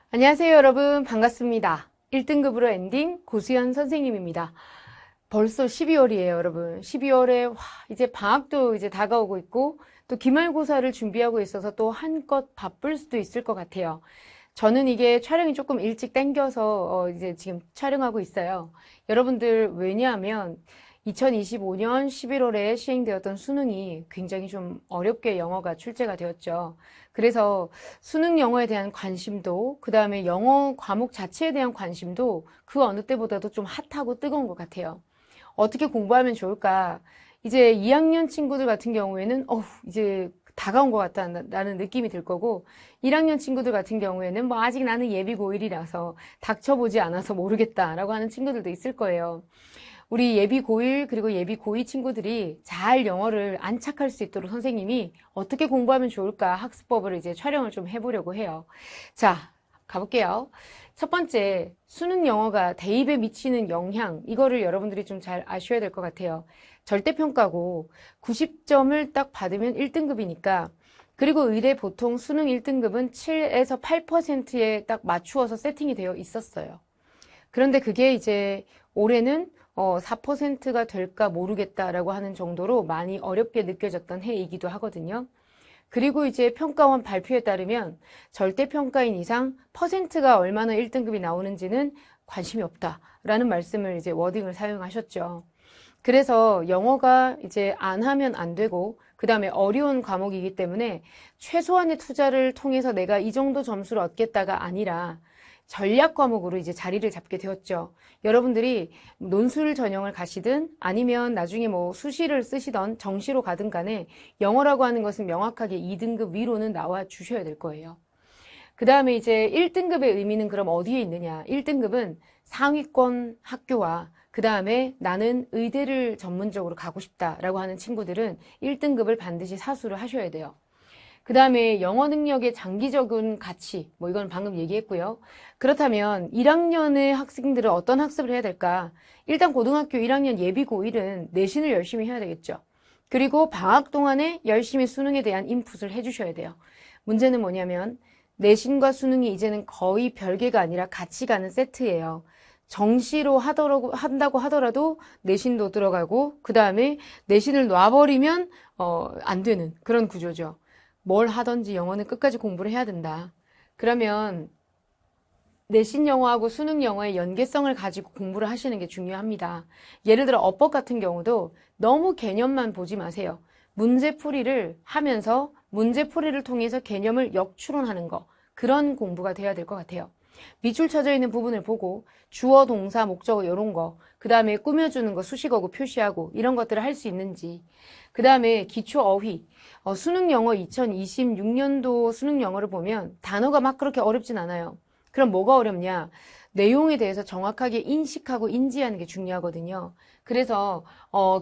안녕하세요, 여러분. 반갑습니다. 1등급으로 엔딩 고수연 선생님입니다. 벌써 12월이에요, 여러분. 12월에 이제 방학도 이제 다가오고 있고 또 기말고사를 준비하고 있어서 또 한껏 바쁠 수도 있을 것 같아요. 저는 이게 촬영이 조금 일찍 당겨서 이제 지금 촬영하고 있어요. 여러분들 왜냐하면 2025년 11월에 시행되었던 수능이 굉장히 좀 어렵게 영어가 출제가 되었죠. 그래서 수능 영어에 대한 관심도, 그 다음에 영어 과목 자체에 대한 관심도 그 어느 때보다도 좀 핫하고 뜨거운 것 같아요. 어떻게 공부하면 좋을까? 이제 2학년 친구들 같은 경우에는, 이제 다가온 것 같다라는 느낌이 들 거고, 1학년 친구들 같은 경우에는 뭐 아직 나는 예비 고1이라서 닥쳐보지 않아서 모르겠다라고 하는 친구들도 있을 거예요. 우리 예비 고1 그리고 예비 고2 친구들이 잘 영어를 안착할 수 있도록 선생님이 어떻게 공부하면 좋을까 학습법을 이제 촬영을 좀 해보려고 해요. 자, 가볼게요. 첫 번째, 수능 영어가 대입에 미치는 영향, 이거를 여러분들이 좀 잘 아셔야 될 것 같아요. 절대평가고 90점을 딱 받으면 1등급이니까, 그리고 의대 보통 수능 1등급은 7에서 8%에 딱 맞추어서 세팅이 되어 있었어요. 그런데 그게 이제 올해는 4%가 될까 모르겠다라고 하는 정도로 많이 어렵게 느껴졌던 해이기도 하거든요. 그리고 이제 평가원 발표에 따르면 절대평가인 이상 퍼센트가 얼마나 1등급이 나오는지는 관심이 없다라는 말씀을 이제 워딩을 사용하셨죠. 그래서 영어가 이제 안 하면 안 되고, 그 다음에 어려운 과목이기 때문에 최소한의 투자를 통해서 내가 이 정도 점수를 얻겠다가 아니라 전략 과목으로 이제 자리를 잡게 되었죠. 여러분들이 논술 전형을 가시든 아니면 나중에 뭐 수시를 쓰시던 정시로 가든 간에 영어라고 하는 것은 명확하게 2등급 위로는 나와 주셔야 될 거예요. 그 다음에 이제 1등급의 의미는 그럼 어디에 있느냐? 1등급은 상위권 학교와 그 다음에 나는 의대를 전문적으로 가고 싶다라고 하는 친구들은 1등급을 반드시 사수를 하셔야 돼요. 그 다음에 영어 능력의 장기적인 가치, 뭐 이건 방금 얘기했고요. 그렇다면 1학년의 학생들은 어떤 학습을 해야 될까? 일단 고등학교 1학년 예비 고1은 내신을 열심히 해야 되겠죠. 그리고 방학 동안에 열심히 수능에 대한 인풋을 해주셔야 돼요. 문제는 뭐냐면 내신과 수능이 이제는 거의 별개가 아니라 같이 가는 세트예요. 정시로 한다고 하더라도 내신도 들어가고 그 다음에 내신을 놔버리면 안 되는 그런 구조죠. 뭘 하든지 영어는 끝까지 공부를 해야 된다. 그러면 내신 영어하고 수능 영어의 연계성을 가지고 공부를 하시는 게 중요합니다. 예를 들어 어법 같은 경우도 너무 개념만 보지 마세요. 문제풀이를 하면서 문제풀이를 통해서 개념을 역추론하는 거, 그런 공부가 돼야 될 것 같아요. 밑줄 쳐져 있는 부분을 보고 주어, 동사, 목적어 이런 거, 그 다음에 꾸며주는 거 수식어고 표시하고 이런 것들을 할 수 있는지, 그 다음에 기초 어휘, 수능 영어 2026년도 수능 영어를 보면 단어가 막 그렇게 어렵진 않아요. 그럼 뭐가 어렵냐? 내용에 대해서 정확하게 인식하고 인지하는 게 중요하거든요. 그래서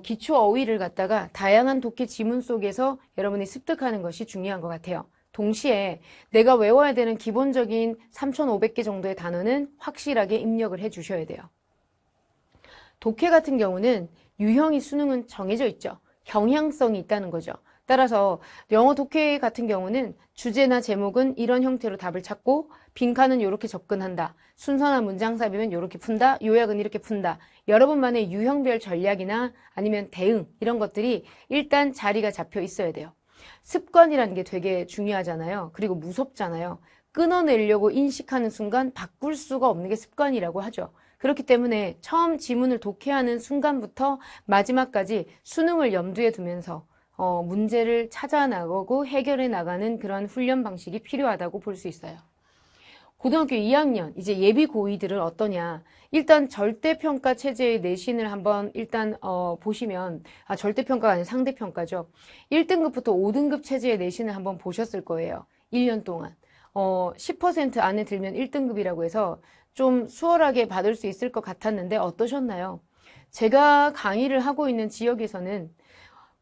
기초 어휘를 갖다가 다양한 독해 지문 속에서 여러분이 습득하는 것이 중요한 것 같아요. 동시에 내가 외워야 되는 기본적인 3,500개 정도의 단어는 확실하게 입력을 해 주셔야 돼요. 독해 같은 경우는 유형이 수능은 정해져 있죠. 경향성이 있다는 거죠. 따라서 영어 독해 같은 경우는 주제나 제목은 이런 형태로 답을 찾고 빈칸은 이렇게 접근한다. 순서나 문장삽이면 이렇게 푼다. 요약은 이렇게 푼다. 여러분만의 유형별 전략이나 아니면 대응 이런 것들이 일단 자리가 잡혀 있어야 돼요. 습관이라는 게 되게 중요하잖아요. 그리고 무섭잖아요. 끊어내려고 인식하는 순간 바꿀 수가 없는 게 습관이라고 하죠. 그렇기 때문에 처음 지문을 독해하는 순간부터 마지막까지 수능을 염두에 두면서 문제를 찾아 나가고 해결해 나가는 그런 훈련 방식이 필요하다고 볼 수 있어요. 고등학교 2학년, 이제 예비 고2들은 어떠냐? 일단 절대평가 체제의 내신을 한번 일단 보시면, 절대평가가 아니라 상대평가죠. 1등급부터 5등급 체제의 내신을 한번 보셨을 거예요. 1년 동안. 10% 안에 들면 1등급이라고 해서 좀 수월하게 받을 수 있을 것 같았는데 어떠셨나요? 제가 강의를 하고 있는 지역에서는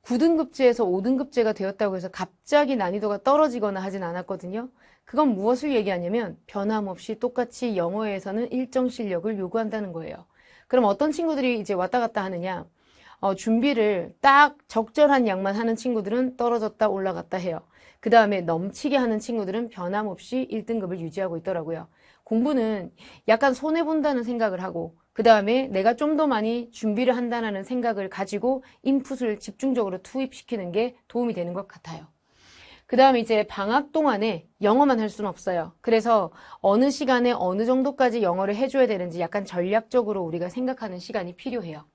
9등급제에서 5등급제가 되었다고 해서 갑자기 난이도가 떨어지거나 하진 않았거든요. 그건 무엇을 얘기하냐면 변함없이 똑같이 영어에서는 일정 실력을 요구한다는 거예요. 그럼 어떤 친구들이 이제 왔다 갔다 하느냐? 준비를 딱 적절한 양만 하는 친구들은 떨어졌다 올라갔다 해요. 그 다음에 넘치게 하는 친구들은 변함없이 1등급을 유지하고 있더라고요. 공부는 약간 손해본다는 생각을 하고 그 다음에 내가 좀 더 많이 준비를 한다는 생각을 가지고 인풋을 집중적으로 투입시키는 게 도움이 되는 것 같아요. 그 다음에 이제 방학 동안에 영어만 할 수는 없어요. 그래서 어느 시간에 어느 정도까지 영어를 해줘야 되는지 약간 전략적으로 우리가 생각하는 시간이 필요해요.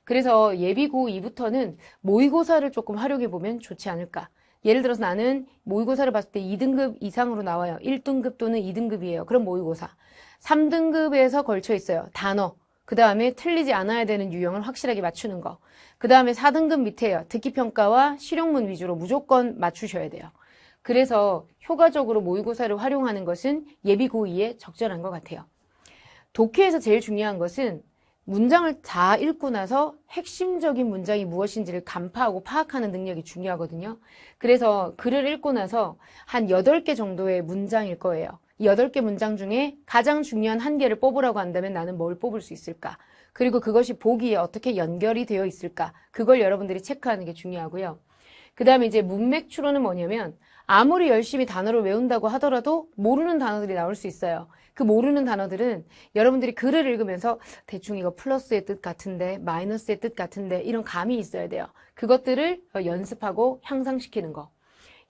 그래서 예비 고2부터는 모의고사를 조금 활용해 보면 좋지 않을까. 예를 들어서 나는 모의고사를 봤을 때 2등급 이상으로 나와요. 1등급 또는 2등급이에요. 그럼 모의고사. 3등급에서 걸쳐 있어요. 단어. 그 다음에 틀리지 않아야 되는 유형을 확실하게 맞추는 거. 그 다음에 4등급 밑에요. 듣기평가와 실용문 위주로 무조건 맞추셔야 돼요. 그래서 효과적으로 모의고사를 활용하는 것은 예비 고2에 적절한 것 같아요. 독해에서 제일 중요한 것은 문장을 다 읽고 나서 핵심적인 문장이 무엇인지를 간파하고 파악하는 능력이 중요하거든요. 그래서 글을 읽고 나서 한 8개 정도의 문장일 거예요. 이 8개 문장 중에 가장 중요한 한 개를 뽑으라고 한다면 나는 뭘 뽑을 수 있을까? 그리고 그것이 보기에 어떻게 연결이 되어 있을까? 그걸 여러분들이 체크하는 게 중요하고요. 그 다음에 이제 문맥 추론은 뭐냐면 아무리 열심히 단어를 외운다고 하더라도 모르는 단어들이 나올 수 있어요. 그 모르는 단어들은 여러분들이 글을 읽으면서 대충 이거 플러스의 뜻 같은데 마이너스의 뜻 같은데 이런 감이 있어야 돼요. 그것들을 연습하고 향상시키는 거.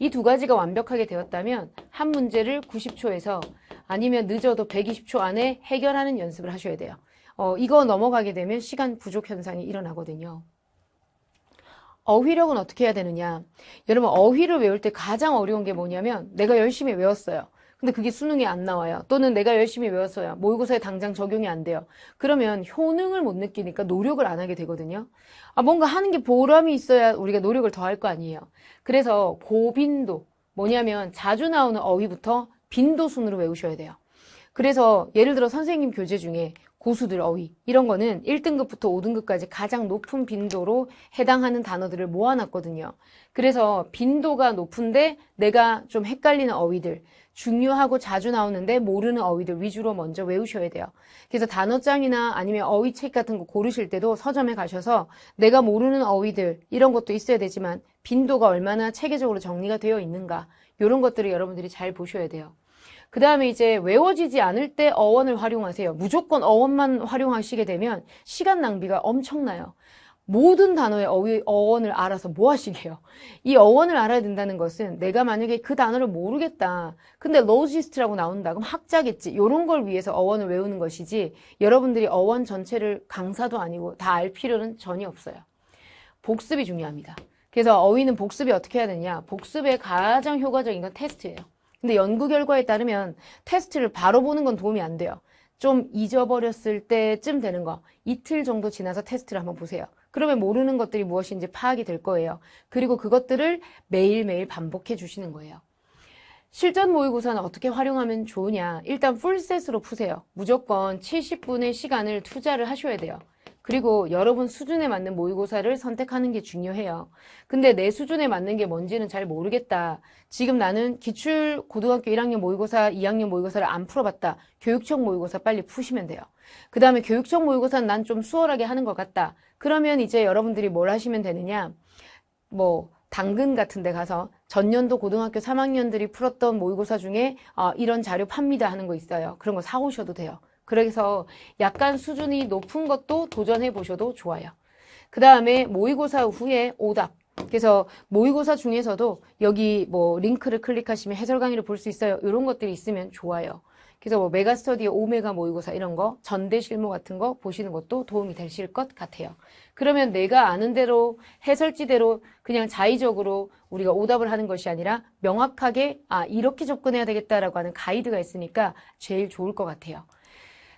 이 두 가지가 완벽하게 되었다면 한 문제를 90초에서 아니면 늦어도 120초 안에 해결하는 연습을 하셔야 돼요. 이거 넘어가게 되면 시간 부족 현상이 일어나거든요. 어휘력은 어떻게 해야 되느냐. 여러분 어휘를 외울 때 가장 어려운 게 뭐냐면 내가 열심히 외웠어요. 근데 그게 수능에 안 나와요. 또는 내가 열심히 외웠어요. 모의고사에 당장 적용이 안 돼요. 그러면 효능을 못 느끼니까 노력을 안 하게 되거든요. 뭔가 하는 게 보람이 있어야 우리가 노력을 더 할 거 아니에요. 그래서 고빈도 뭐냐면 자주 나오는 어휘부터 빈도 순으로 외우셔야 돼요. 그래서 예를 들어 선생님 교재 중에 고수들 어휘 이런 거는 1등급부터 5등급까지 가장 높은 빈도로 해당하는 단어들을 모아놨거든요. 그래서 빈도가 높은데 내가 좀 헷갈리는 어휘들 중요하고 자주 나오는데 모르는 어휘들 위주로 먼저 외우셔야 돼요. 그래서 단어장이나 아니면 어휘책 같은 거 고르실 때도 서점에 가셔서 내가 모르는 어휘들 이런 것도 있어야 되지만 빈도가 얼마나 체계적으로 정리가 되어 있는가 이런 것들을 여러분들이 잘 보셔야 돼요. 그 다음에 이제 외워지지 않을 때 어원을 활용하세요. 무조건 어원만 활용하시게 되면 시간 낭비가 엄청나요. 모든 단어의 어원을 알아서 뭐 하시게요? 이 어원을 알아야 된다는 것은 내가 만약에 그 단어를 모르겠다. 근데 로지스트라고 나온다. 그럼 학자겠지. 이런 걸 위해서 어원을 외우는 것이지 여러분들이 어원 전체를 강사도 아니고 다 알 필요는 전혀 없어요. 복습이 중요합니다. 그래서 어휘는 복습이 어떻게 해야 되냐? 복습의 가장 효과적인 건 테스트예요. 근데 연구 결과에 따르면 테스트를 바로 보는 건 도움이 안 돼요. 좀 잊어버렸을 때쯤 되는 거. 이틀 정도 지나서 테스트를 한번 보세요. 그러면 모르는 것들이 무엇인지 파악이 될 거예요. 그리고 그것들을 매일매일 반복해 주시는 거예요. 실전 모의고사는 어떻게 활용하면 좋으냐? 일단 풀셋으로 푸세요. 무조건 70분의 시간을 투자를 하셔야 돼요. 그리고 여러분 수준에 맞는 모의고사를 선택하는 게 중요해요. 근데 내 수준에 맞는 게 뭔지는 잘 모르겠다. 지금 나는 기출 고등학교 1학년 모의고사, 2학년 모의고사를 안 풀어봤다. 교육청 모의고사 빨리 푸시면 돼요. 그 다음에 교육청 모의고사는 난 좀 수월하게 하는 것 같다. 그러면 이제 여러분들이 뭘 하시면 되느냐? 당근 같은 데 가서 전년도 고등학교 3학년들이 풀었던 모의고사 중에 이런 자료 팝니다 하는 거 있어요. 그런 거 사오셔도 돼요. 그래서 약간 수준이 높은 것도 도전해 보셔도 좋아요. 그 다음에 모의고사 후에 오답. 그래서 모의고사 중에서도 여기 링크를 클릭하시면 해설 강의를 볼 수 있어요. 이런 것들이 있으면 좋아요. 그래서 메가스터디 오메가 모의고사 이런 거 전대 실무 같은 거 보시는 것도 도움이 되실 것 같아요. 그러면 내가 아는 대로 해설지대로 그냥 자의적으로 우리가 오답을 하는 것이 아니라 명확하게 이렇게 접근해야 되겠다라고 하는 가이드가 있으니까 제일 좋을 것 같아요.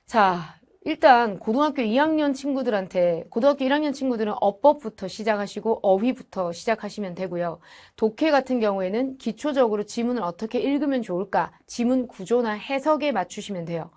자, 일단 고등학교 2학년 친구들은 어법부터 시작하시고 어휘부터 시작하시면 되고요. 독해 같은 경우에는 기초적으로 지문을 어떻게 읽으면 좋을까? 지문 구조나 해석에 맞추시면 돼요.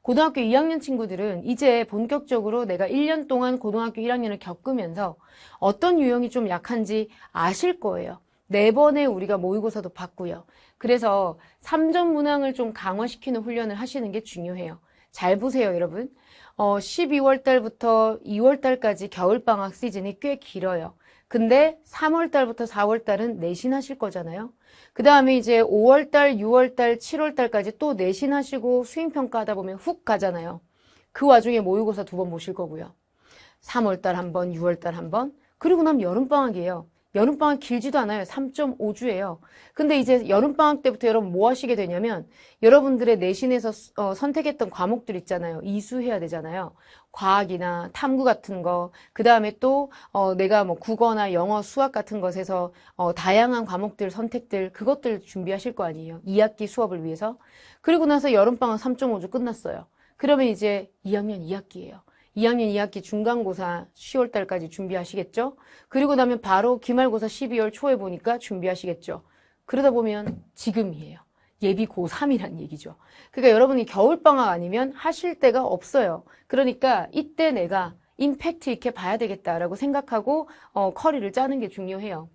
고등학교 2학년 친구들은 이제 본격적으로 내가 1년 동안 고등학교 1학년을 겪으면서 어떤 유형이 좀 약한지 아실 거예요. 4번의 우리가 모의고사도 봤고요. 그래서 3점 문항을 좀 강화시키는 훈련을 하시는 게 중요해요. 잘 보세요, 여러분. 12월 달부터 2월 달까지 겨울방학 시즌이 꽤 길어요. 근데 3월 달부터 4월 달은 내신하실 거잖아요. 그 다음에 이제 5월달, 6월달, 7월달까지 또 내신하시고 수행평가 하다 보면 훅 가잖아요. 그 와중에 모의고사 2번 보실 거고요. 3월달 한 번, 6월달 한 번, 그리고 나면 여름방학이에요. 여름방학 길지도 않아요. 3.5주예요. 근데 이제 여름방학 때부터 여러분 뭐 하시게 되냐면 여러분들의 내신에서 선택했던 과목들 있잖아요. 이수해야 되잖아요. 과학이나 탐구 같은 거, 그 다음에 또 내가 뭐 국어나 영어, 수학 같은 것에서 다양한 과목들, 선택들, 그것들 준비하실 거 아니에요. 2학기 수업을 위해서. 그리고 나서 여름방학 3.5주 끝났어요. 그러면 이제 2학년 2학기예요. 2학년 2학기 중간고사 10월 달까지 준비하시겠죠? 그리고 나면 바로 기말고사 12월 초에 보니까 준비하시겠죠? 그러다 보면 지금이에요. 예비 고3이란 얘기죠. 그러니까 여러분이 겨울방학 아니면 하실 데가 없어요. 그러니까 이때 내가 임팩트 있게 봐야 되겠다라고 생각하고 커리를 짜는 게 중요해요.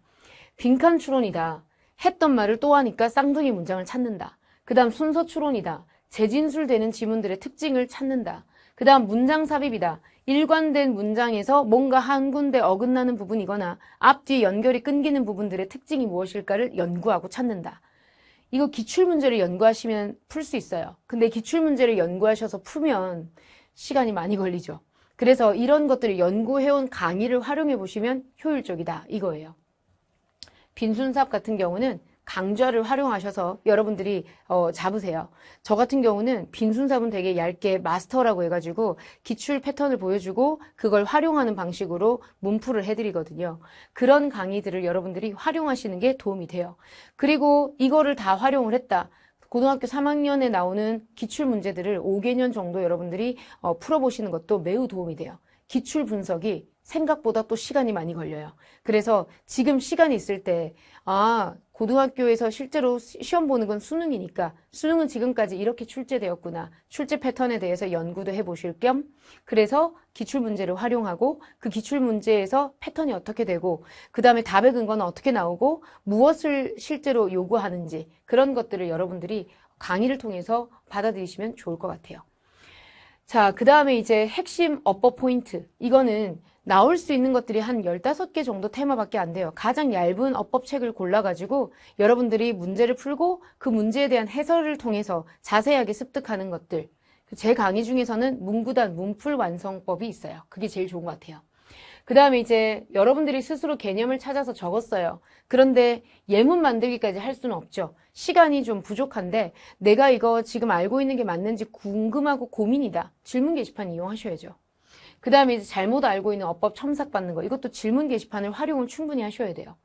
빈칸 추론이다. 했던 말을 또 하니까 쌍둥이 문장을 찾는다. 그 다음 순서 추론이다. 재진술되는 지문들의 특징을 찾는다. 그 다음 문장 삽입이다. 일관된 문장에서 뭔가 한 군데 어긋나는 부분이거나 앞뒤 연결이 끊기는 부분들의 특징이 무엇일까를 연구하고 찾는다. 이거 기출문제를 연구하시면 풀 수 있어요. 근데 기출문제를 연구하셔서 풀면 시간이 많이 걸리죠. 그래서 이런 것들을 연구해온 강의를 활용해 보시면 효율적이다 이거예요. 빈순삽 같은 경우는 강좌를 활용하셔서 여러분들이 잡으세요. 저 같은 경우는 빈순삽은 되게 얇게 마스터라고 해가지고 기출 패턴을 보여주고 그걸 활용하는 방식으로 문풀을 해드리거든요. 그런 강의들을 여러분들이 활용하시는 게 도움이 돼요. 그리고 이거를 다 활용을 했다. 고등학교 3학년에 나오는 기출 문제들을 5개년 정도 여러분들이 풀어보시는 것도 매우 도움이 돼요. 기출 분석이 생각보다 또 시간이 많이 걸려요. 그래서 지금 시간이 있을 때 고등학교에서 실제로 시험 보는 건 수능이니까 수능은 지금까지 이렇게 출제되었구나. 출제 패턴에 대해서 연구도 해보실 겸 그래서 기출문제를 활용하고 그 기출문제에서 패턴이 어떻게 되고 그 다음에 답의 근거는 어떻게 나오고 무엇을 실제로 요구하는지 그런 것들을 여러분들이 강의를 통해서 받아들이시면 좋을 것 같아요. 자, 그 다음에 이제 핵심 어법 포인트. 이거는 나올 수 있는 것들이 한 15개 정도 테마밖에 안 돼요. 가장 얇은 어법책을 골라가지고 여러분들이 문제를 풀고 그 문제에 대한 해설을 통해서 자세하게 습득하는 것들. 제 강의 중에서는 문구단 문풀 완성법이 있어요. 그게 제일 좋은 것 같아요. 그 다음에 이제 여러분들이 스스로 개념을 찾아서 적었어요. 그런데 예문 만들기까지 할 수는 없죠. 시간이 좀 부족한데 내가 이거 지금 알고 있는 게 맞는지 궁금하고 고민이다. 질문 게시판 이용하셔야죠. 그 다음에 이제 잘못 알고 있는 어법 첨삭 받는 거. 이것도 질문 게시판을 활용을 충분히 하셔야 돼요.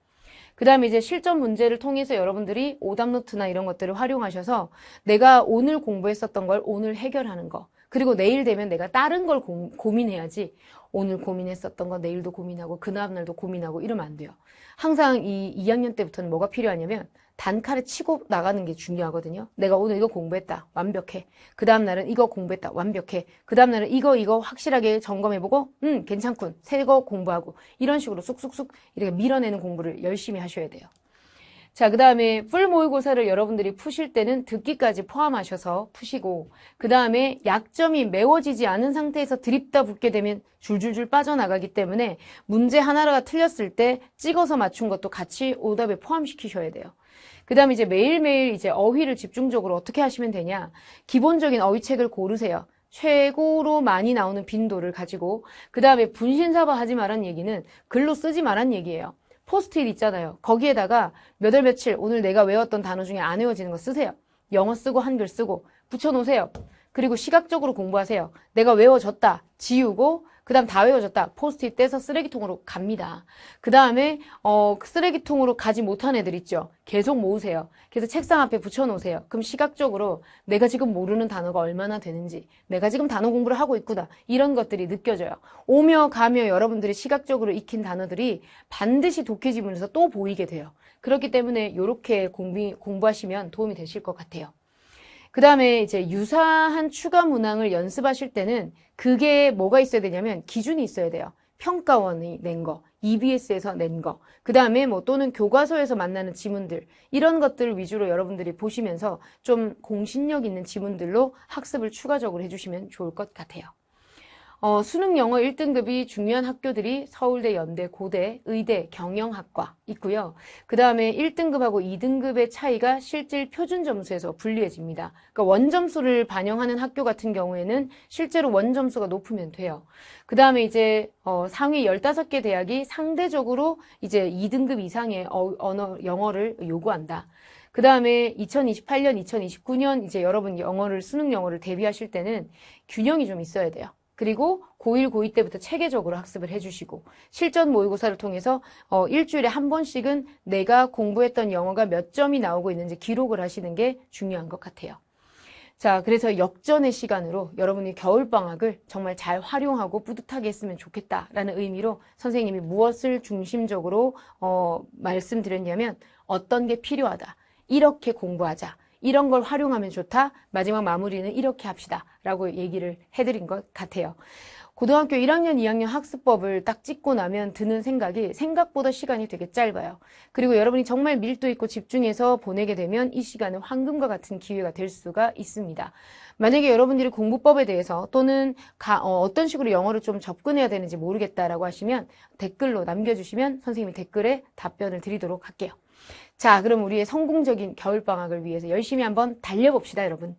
그 다음에 이제 실전 문제를 통해서 여러분들이 오답노트나 이런 것들을 활용하셔서 내가 오늘 공부했었던 걸 오늘 해결하는 거. 그리고 내일 되면 내가 다른 걸 고민해야지 오늘 고민했었던 거 내일도 고민하고 그 다음날도 고민하고 이러면 안 돼요. 항상 이 2학년 때부터는 뭐가 필요하냐면 단칼에 치고 나가는 게 중요하거든요. 내가 오늘 이거 공부했다. 완벽해. 그 다음날은 이거 공부했다. 완벽해. 그 다음날은 이거 확실하게 점검해보고 괜찮군. 새 거 공부하고 이런 식으로 쑥쑥쑥 이렇게 밀어내는 공부를 열심히 하셔야 돼요. 자, 그 다음에 풀 모의고사를 여러분들이 푸실 때는 듣기까지 포함하셔서 푸시고 그 다음에 약점이 메워지지 않은 상태에서 드립다 붙게 되면 줄줄줄 빠져나가기 때문에 문제 하나가 틀렸을 때 찍어서 맞춘 것도 같이 오답에 포함시키셔야 돼요. 그 다음에 이제 매일매일 이제 어휘를 집중적으로 어떻게 하시면 되냐. 기본적인 어휘책을 고르세요. 최고로 많이 나오는 빈도를 가지고 그 다음에 분신사바 하지 말란 얘기는 글로 쓰지 말란 얘기예요. 포스트잇 있잖아요. 거기에다가 몇 월 며칠 오늘 내가 외웠던 단어 중에 안 외워지는 거 쓰세요. 영어 쓰고 한글 쓰고 붙여놓으세요. 그리고 시각적으로 공부하세요. 내가 외워졌다. 지우고 그 다음 다 외워졌다. 포스트잇 떼서 쓰레기통으로 갑니다. 그 다음에 쓰레기통으로 가지 못한 애들 있죠. 계속 모으세요. 그래서 책상 앞에 붙여놓으세요. 그럼 시각적으로 내가 지금 모르는 단어가 얼마나 되는지 내가 지금 단어 공부를 하고 있구나. 이런 것들이 느껴져요. 오며 가며 여러분들이 시각적으로 익힌 단어들이 반드시 독해 지문에서 또 보이게 돼요. 그렇기 때문에 이렇게 공부하시면 도움이 되실 것 같아요. 그 다음에 이제 유사한 추가 문항을 연습하실 때는 그게 뭐가 있어야 되냐면 기준이 있어야 돼요. 평가원이 낸 거, EBS에서 낸 거, 그 다음에 뭐 또는 교과서에서 만나는 지문들 이런 것들 위주로 여러분들이 보시면서 좀 공신력 있는 지문들로 학습을 추가적으로 해주시면 좋을 것 같아요. 수능 영어 1등급이 중요한 학교들이 서울대, 연대, 고대, 의대, 경영학과 있고요. 그 다음에 1등급하고 2등급의 차이가 실질 표준 점수에서 불리해집니다. 그러니까 원점수를 반영하는 학교 같은 경우에는 실제로 원점수가 높으면 돼요. 그 다음에 이제 상위 15개 대학이 상대적으로 이제 2등급 이상의 영어를 요구한다. 그 다음에 2028년, 2029년 이제 여러분 수능 영어를 대비하실 때는 균형이 좀 있어야 돼요. 그리고 고1, 고2 때부터 체계적으로 학습을 해주시고 실전 모의고사를 통해서 일주일에 한 번씩은 내가 공부했던 영어가 몇 점이 나오고 있는지 기록을 하시는 게 중요한 것 같아요. 자, 그래서 역전의 시간으로 여러분이 겨울방학을 정말 잘 활용하고 뿌듯하게 했으면 좋겠다라는 의미로 선생님이 무엇을 중심적으로 말씀드렸냐면 어떤 게 필요하다. 이렇게 공부하자. 이런 걸 활용하면 좋다. 마지막 마무리는 이렇게 합시다. 라고 얘기를 해드린 것 같아요. 고등학교 1학년, 2학년 학습법을 딱 찍고 나면 드는 생각이 생각보다 시간이 되게 짧아요. 그리고 여러분이 정말 밀도 있고 집중해서 보내게 되면 이 시간은 황금과 같은 기회가 될 수가 있습니다. 만약에 여러분들이 공부법에 대해서 또는 어떤 식으로 영어를 좀 접근해야 되는지 모르겠다라고 하시면 댓글로 남겨주시면 선생님이 댓글에 답변을 드리도록 할게요. 자, 그럼 우리의 성공적인 겨울방학을 위해서 열심히 한번 달려봅시다, 여러분.